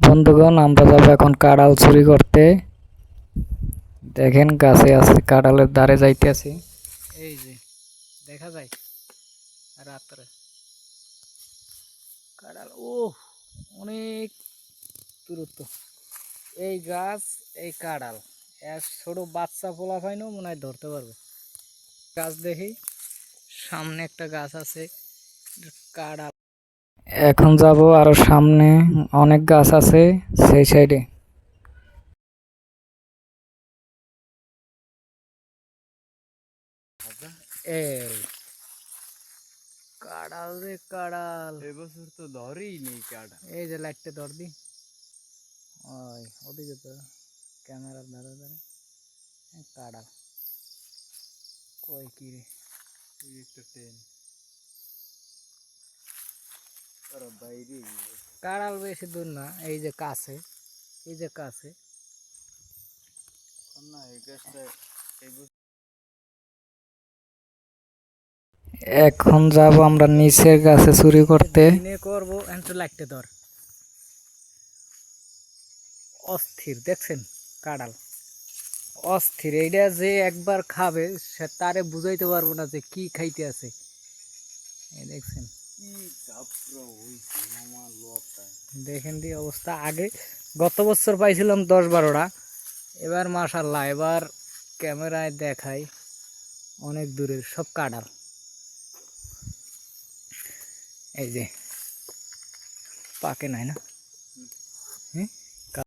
বন্ধুগণ, আমরা যাবো এখন কাঁড়াল চুরি করতে। দেখেন গাছে আছে, কাঁড়ালের ধারে যাইতে আছি। এই যে দেখা যায় রাত্রে কাঁড়াল, ও অনেক দূরত্ব। এই গাছ, এই কাঁড়াল এক ছোট বাচ্চা পোলা পাইনও মনে হয় ধরতে পারবে। গাছ দেখি সামনে একটা গাছ আছে, কাঁড়াল। এখন যাব আরো সামনে, অনেক গাছ আছে সেই সাইডে। এই কাঁড়াল রে কাঁড়াল, এবছর তো ধরেই নেই কাঁড়াল। এই যে লাইটটা ধর দি, ওই ওদিকে তো ক্যামেরার ধারে ধারে কাঁড়াল। কই কি রে, একটা ট্রেন বাইরে কাঁড়াল বেশি দূর না, এই যে কাছে, এই যে কাছে না। এই গাছটা এখন যাব আমরা নিচের গাছে চুরি করতে। করবো লাইটটা ধর, অস্থির দেখছেন কাঁড়াল, অস্থির। এইটা যে একবার খাবে সে তারে বুঝাইতে পারবো না যে কি খাইতে আছে। এই দেখছেন দেখেন দি অবস্থা। আগে গত বছর পাইছিলাম 10-12টা, এবার মাশাআল্লাহ এবার ক্যামেরায় দেখাই অনেক দূরের সব কাঁড়াল। এই যে পাকে নাই না।